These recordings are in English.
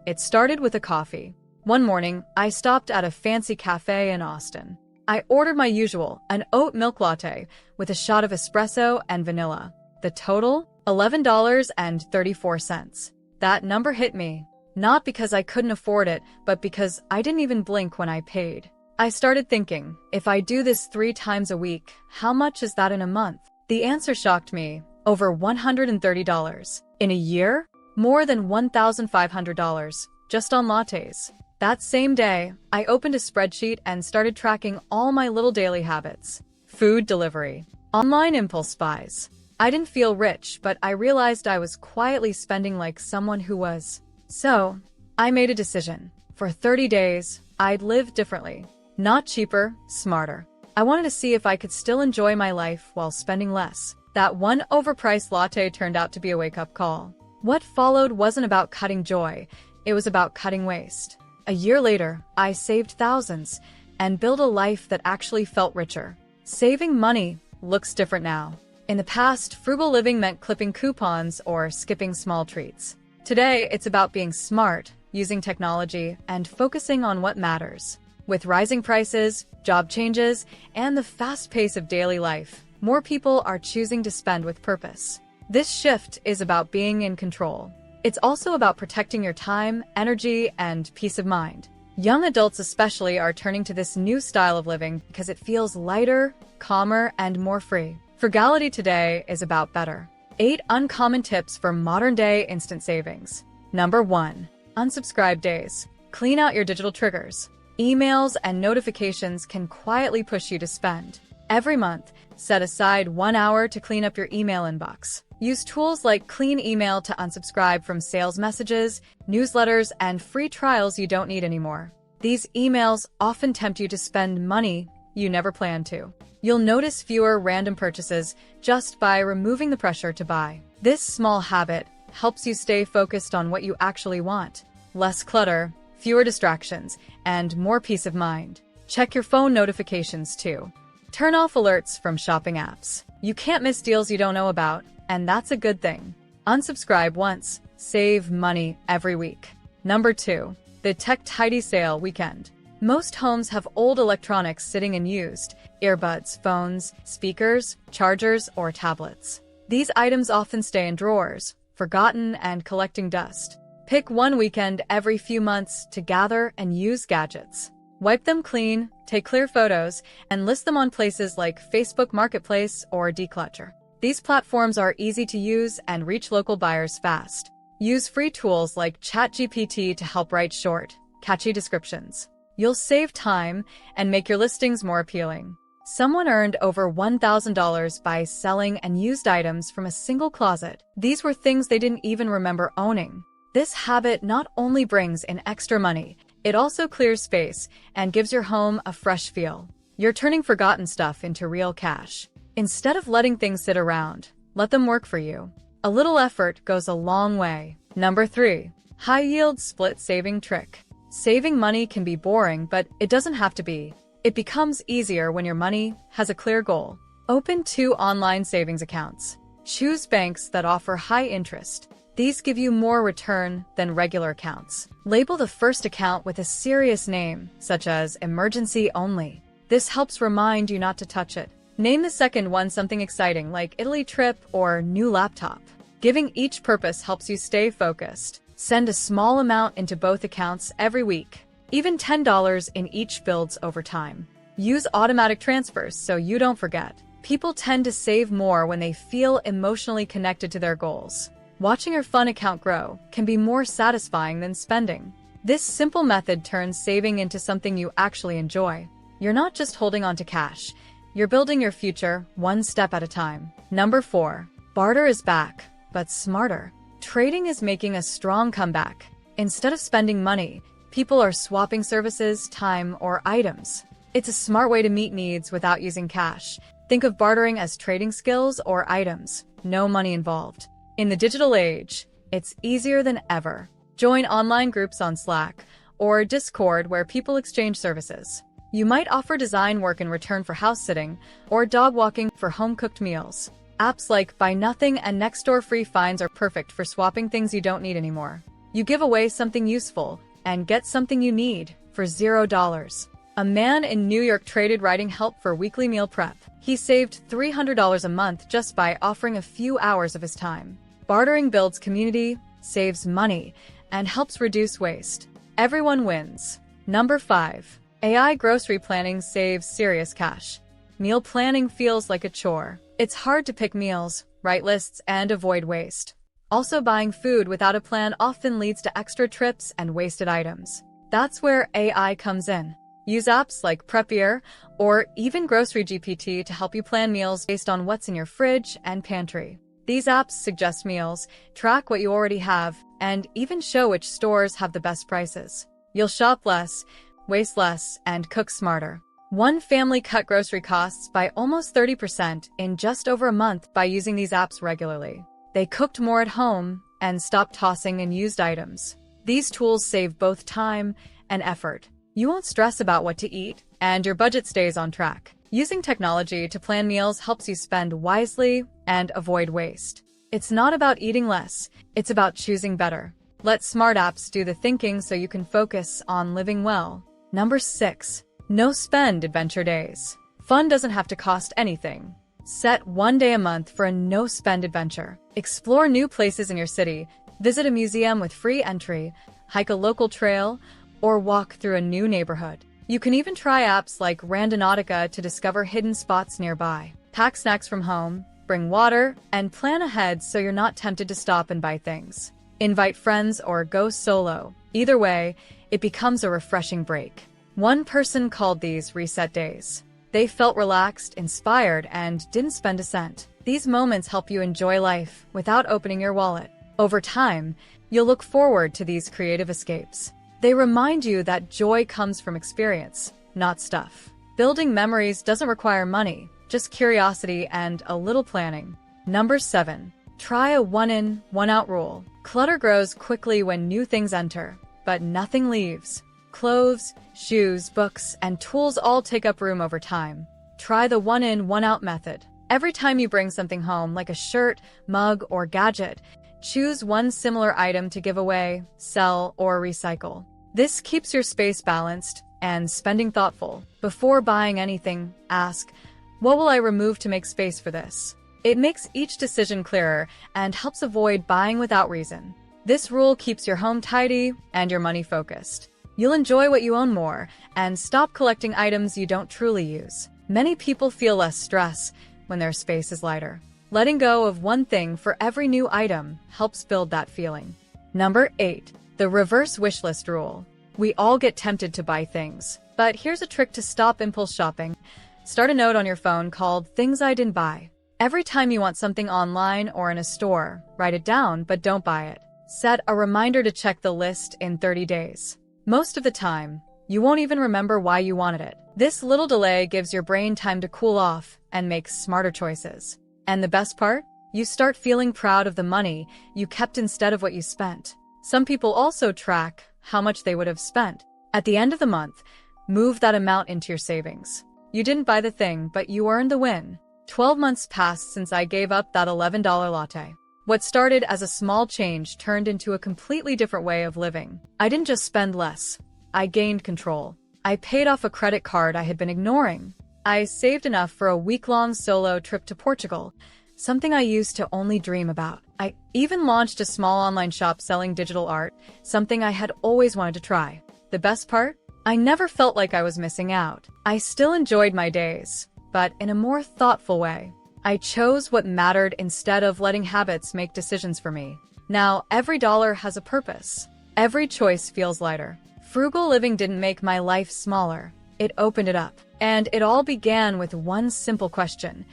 It started with a coffee. One morning, I stopped at a fancy cafe in Austin. I ordered my usual, an oat milk latte with a shot of espresso and vanilla. The total? $11.34. That number hit me. Not because I couldn't afford it, but because I didn't even blink when I paid. I started thinking, if I do this 3 times a week, how much is that in a month? The answer shocked me. Over $130. In a year? More than $1,500, just on lattes. That same day, I opened a spreadsheet and started tracking all my little daily habits. Food delivery. Online impulse buys. I didn't feel rich, but I realized I was quietly spending like someone who was. So, I made a decision. For 30 days, I'd live differently. Not cheaper, smarter. I wanted to see if I could still enjoy my life while spending less. That one overpriced latte turned out to be a wake-up call. What followed wasn't about cutting joy, it was about cutting waste. A year later, I saved thousands and built a life that actually felt richer. Saving money looks different now. In the past, frugal living meant clipping coupons or skipping small treats. Today, it's about being smart, using technology, and focusing on what matters. With rising prices, job changes, and the fast pace of daily life, more people are choosing to spend with purpose. This shift is about being in control. It's also about protecting your time, energy, and peace of mind. Young adults especially are turning to this new style of living because it feels lighter, calmer, and more free. Frugality today is about better. 8 uncommon tips for modern-day instant savings. Number 1. Unsubscribe days. Clean out your digital triggers. Emails and notifications can quietly push you to spend. Every month, set aside 1 hour to clean up your email inbox. Use tools like Clean Email to unsubscribe from sales messages, newsletters, and free trials you don't need anymore. These emails often tempt you to spend money you never planned to. You'll notice fewer random purchases just by removing the pressure to buy. This small habit helps you stay focused on what you actually want. Less clutter, fewer distractions, and more peace of mind. Check your phone notifications too. Turn off alerts from shopping apps. You can't miss deals you don't know about, and that's a good thing. Unsubscribe once, save money every week. Number 2. The Tech Tidy Sale Weekend. Most homes have old electronics sitting unused: earbuds, phones, speakers, chargers, or tablets. These items often stay in drawers, forgotten and collecting dust. Pick one weekend every few months to gather and use gadgets. Wipe them clean, take clear photos, and list them on places like Facebook Marketplace or Declutter. These platforms are easy to use and reach local buyers fast. Use free tools like ChatGPT to help write short, catchy descriptions. You'll save time and make your listings more appealing. Someone earned over $1,000 by selling and used items from a single closet. These were things they didn't even remember owning. This habit not only brings in extra money, it also clears space and gives your home a fresh feel. You're turning forgotten stuff into real cash. Instead of letting things sit around, let them work for you. A little effort goes a long way. Number 3. High-yield split saving trick. Saving money can be boring, but it doesn't have to be. It becomes easier when your money has a clear goal. Open 2 online savings accounts. Choose banks that offer high interest. These give you more return than regular accounts. Label the first account with a serious name, such as emergency only. This helps remind you not to touch it. Name the second one something exciting like Italy trip or new laptop. Giving each purpose helps you stay focused. Send a small amount into both accounts every week. Even $10 in each builds over time. Use automatic transfers so you don't forget. People tend to save more when they feel emotionally connected to their goals. Watching your fun account grow can be more satisfying than spending. This simple method turns saving into something you actually enjoy. You're not just holding on to cash. You're building your future one step at a time. Number 4. Barter is back, but smarter. Trading is making a strong comeback. Instead of spending money, people are swapping services, time, or items. It's a smart way to meet needs without using cash. Think of bartering as trading skills or items, no money involved. In the digital age, it's easier than ever. Join online groups on Slack or Discord where people exchange services. You might offer design work in return for house sitting or dog walking for home-cooked meals. Apps like Buy Nothing and Nextdoor Free Finds are perfect for swapping things you don't need anymore. You give away something useful and get something you need for $0. A man in New York traded writing help for weekly meal prep. He saved $300 a month just by offering a few hours of his time. Bartering builds community, saves money, and helps reduce waste. Everyone wins. Number 5. AI grocery planning saves serious cash. Meal planning feels like a chore. It's hard to pick meals, write lists, and avoid waste. Also, buying food without a plan often leads to extra trips and wasted items. That's where AI comes in. Use apps like Prepier or even Grocery GPT to help you plan meals based on what's in your fridge and pantry. These apps suggest meals, track what you already have, and even show which stores have the best prices. You'll shop less, waste less, and cook smarter. One family cut grocery costs by almost 30% in just over a month by using these apps regularly. They cooked more at home and stopped tossing unused items. These tools save both time and effort. You won't stress about what to eat, and your budget stays on track. Using technology to plan meals helps you spend wisely and avoid waste. It's not about eating less, it's about choosing better. Let smart apps do the thinking so you can focus on living well. Number 6. No spend adventure days. Fun doesn't have to cost anything. Set one day a month for a no-spend adventure. Explore new places in your city, visit a museum with free entry, hike a local trail, or walk through a new neighborhood. You can even try apps like Randonautica to discover hidden spots nearby. Pack snacks from home, bring water, and plan ahead so you're not tempted to stop and buy things. Invite friends or go solo. Either way, it becomes a refreshing break. One person called these reset days. They felt relaxed, inspired, and didn't spend a cent. These moments help you enjoy life without opening your wallet. Over time, you'll look forward to these creative escapes. They remind you that joy comes from experience, not stuff. Building memories doesn't require money, just curiosity and a little planning. Number 7. Try a one-in, one-out rule. Clutter grows quickly when new things enter, but nothing leaves. Clothes, shoes, books, and tools all take up room over time. Try the one-in, one-out method. Every time you bring something home, like a shirt, mug, or gadget, choose one similar item to give away, sell, or recycle. This keeps your space balanced and spending thoughtful. Before buying anything, ask, what will I remove to make space for this? It makes each decision clearer and helps avoid buying without reason. This rule keeps your home tidy and your money focused. You'll enjoy what you own more and stop collecting items you don't truly use. Many people feel less stress when their space is lighter. Letting go of one thing for every new item helps build that feeling. Number 8. The reverse wishlist rule. We all get tempted to buy things, but here's a trick to stop impulse shopping. Start a note on your phone called Things I Didn't Buy. Every time you want something online or in a store, write it down, but don't buy it. Set a reminder to check the list in 30 days. Most of the time, you won't even remember why you wanted it. This little delay gives your brain time to cool off and make smarter choices. And the best part? You start feeling proud of the money you kept instead of what you spent. Some people also track how much they would have spent. At the end of the month, move that amount into your savings. You didn't buy the thing, but you earned the win. 12 months passed since I gave up that $11 latte. What started as a small change turned into a completely different way of living. I didn't just spend less. I gained control. I paid off a credit card I had been ignoring. I saved enough for a week-long solo trip to Portugal, something I used to only dream about. I even launched a small online shop selling digital art, something I had always wanted to try. The best part? I never felt like I was missing out. I still enjoyed my days, but in a more thoughtful way. I chose what mattered instead of letting habits make decisions for me. Now, every dollar has a purpose. Every choice feels lighter. Frugal living didn't make my life smaller. It opened it up. And it all began with one simple question.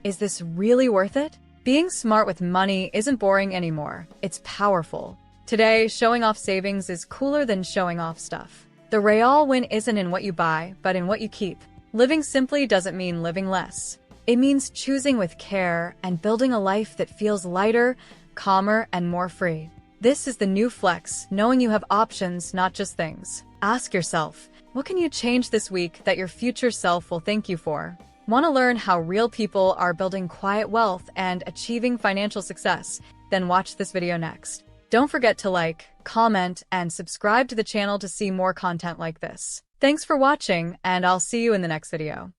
Is this really worth it? Being smart with money isn't boring anymore. It's powerful. Today, showing off savings is cooler than showing off stuff. The real win isn't in what you buy, but in what you keep. Living simply doesn't mean living less. It means choosing with care and building a life that feels lighter, calmer, and more free. This is the new flex, knowing you have options, not just things. Ask yourself, what can you change this week that your future self will thank you for? Want to learn how real people are building quiet wealth and achieving financial success? Then watch this video next. Don't forget to like, comment, and subscribe to the channel to see more content like this. Thanks for watching, and I'll see you in the next video.